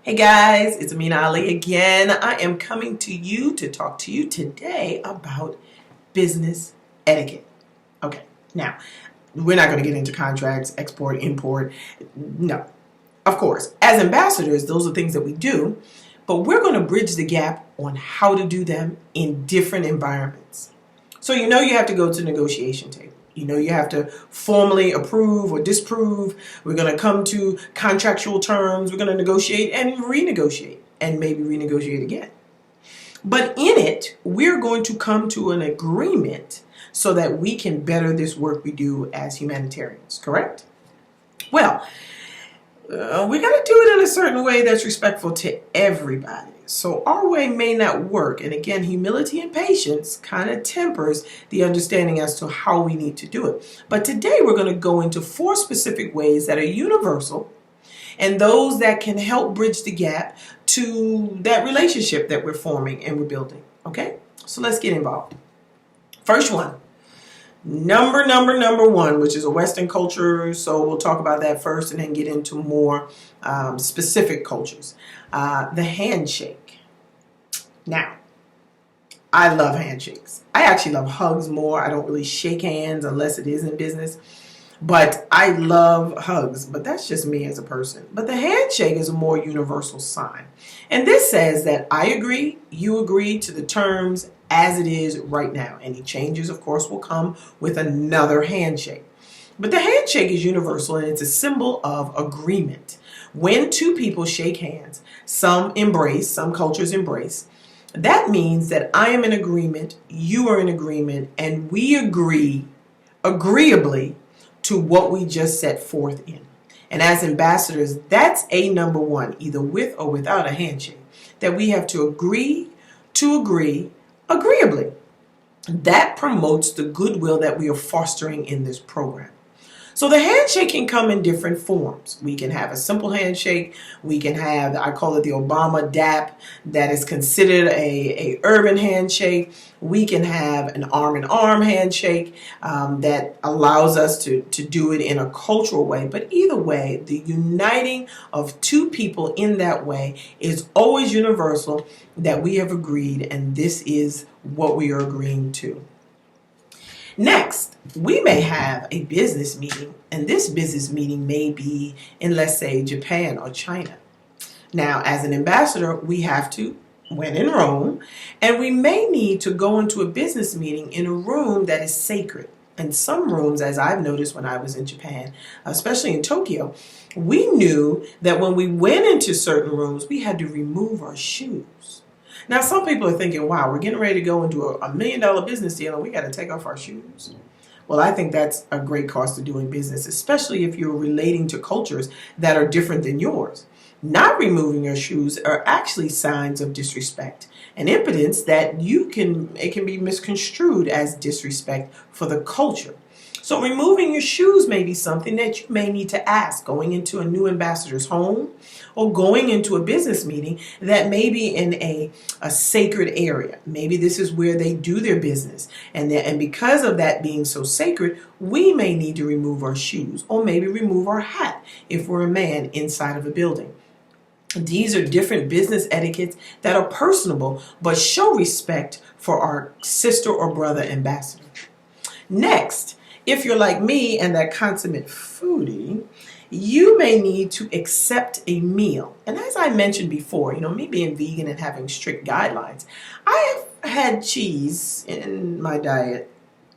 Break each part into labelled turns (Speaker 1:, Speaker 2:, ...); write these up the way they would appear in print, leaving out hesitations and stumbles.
Speaker 1: Hey guys, it's Amina Ali again. I am coming to you to talk to you today about business etiquette. Okay, now we're not going to get into contracts, export, import. No, of course, as ambassadors, those are things that we do, but we're going to bridge the gap on how to do them in different environments. So you have to go to the negotiation table. You have to formally approve or disapprove. We're going to come to contractual terms. We're going to negotiate and renegotiate and maybe renegotiate again. But in it, we're going to come to an agreement so that we can better this work we do as humanitarians, correct? Well, we got to do it in a certain way that's respectful to everybody. So our way may not work. And again, humility and patience kind of tempers the understanding as to how we need to do it. But today we're going to go into 4 specific ways that are universal and those that can help bridge the gap to that relationship that we're forming and we're building. Okay? So let's get involved. First one. Number one, which is a Western culture, so we'll talk about that first and then get into more specific cultures. The handshake. Now, I love handshakes. I actually love hugs more. I don't really shake hands unless it is in business. But I love hugs, but that's just me as a person. But the handshake is a more universal sign. And this says that I agree, you agree to the terms as it is right now. Any changes, of course, will come with another handshake. But the handshake is universal and it's a symbol of agreement. When 2 people shake hands, some embrace, some cultures embrace, that means that I am in agreement, you are in agreement, and we agree agreeably to what we just set forth in. And as ambassadors, that's a number one, either with or without a handshake, that we have to agree agreeably. That promotes the goodwill that we are fostering in this program. So the handshake can come in different forms. We can have a simple handshake. We can have, I call it the Obama dap, that is considered a urban handshake. We can have an arm-in-arm handshake that allows us to do it in a cultural way. But either way, the uniting of 2 people in that way is always universal, that we have agreed, and this is what we are agreeing to. Next, we may have a business meeting, and this business meeting may be in, let's say, Japan or China. Now, as an ambassador, we have to, when in Rome, and we may need to go into a business meeting in a room that is sacred. And some rooms, as I've noticed when I was in Japan, especially in Tokyo, we knew that when we went into certain rooms, we had to remove our shoes. Now, some people are thinking, wow, we're getting ready to go into a $1 million business deal and we got to take off our shoes. Well, I think that's a great cost of doing business, especially if you're relating to cultures that are different than yours. Not removing your shoes are actually signs of disrespect and impotence that it can be misconstrued as disrespect for the culture. So removing your shoes may be something that you may need to ask going into a new ambassador's home or going into a business meeting that may be in a sacred area. Maybe this is where they do their business. And because of that being so sacred, we may need to remove our shoes or maybe remove our hat if we're a man inside of a building. These are different business etiquettes that are personable but show respect for our sister or brother ambassador. Next, if you're like me and that consummate foodie, you may need to accept a meal. And as I mentioned before, me being vegan and having strict guidelines, I have had cheese in my diet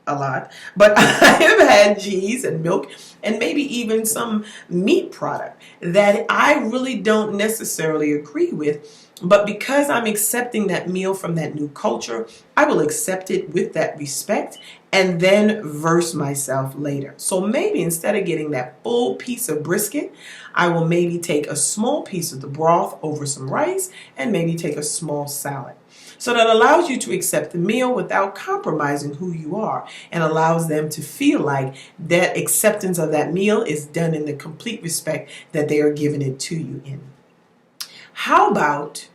Speaker 1: a lot, but I have had cheese and milk and maybe even some meat product that I really don't necessarily agree with. But because I'm accepting that meal from that new culture, I will accept it with that respect and then verse myself later. So maybe instead of getting that full piece of brisket, I will maybe take a small piece of the broth over some rice and maybe take a small salad. So that allows you to accept the meal without compromising who you are and allows them to feel like that acceptance of that meal is done in the complete respect that they are giving it to you in. How about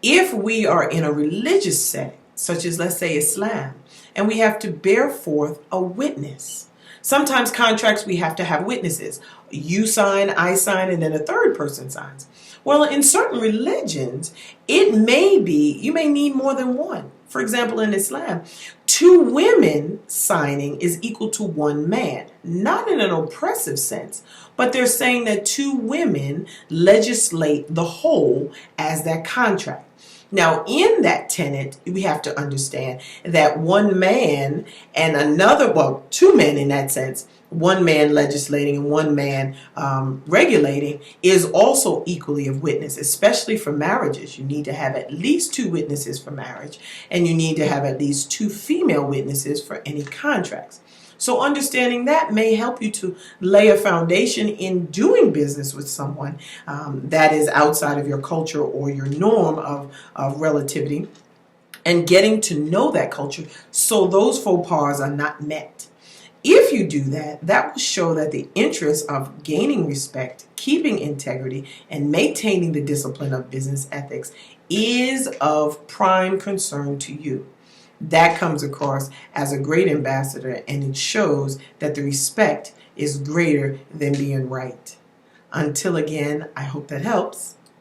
Speaker 1: if we are in a religious setting, such as, let's say, Islam, and we have to bear forth a witness? Sometimes contracts we have to have witnesses. You sign, I sign, and then a third person signs. Well, in certain religions, it may be, you may need more than one. For example, in Islam, 2 women signing is equal to 1 man. Not in an oppressive sense, but they're saying that 2 women legislate the whole as that contract. Now, in that tenet, we have to understand that 1 man and another, well, 2 men in that sense, 1 man legislating and 1 man regulating is also equally of witness, especially for marriages. You need to have at least 2 witnesses for marriage, and you need to have at least 2 female witnesses for any contracts. So understanding that may help you to lay a foundation in doing business with someone that is outside of your culture or your norm of relativity, and getting to know that culture so those faux pas are not met. If you do that, that will show that the interest of gaining respect, keeping integrity, and maintaining the discipline of business ethics is of prime concern to you. That comes across as a great ambassador, and it shows that the respect is greater than being right. Until again, I hope that helps.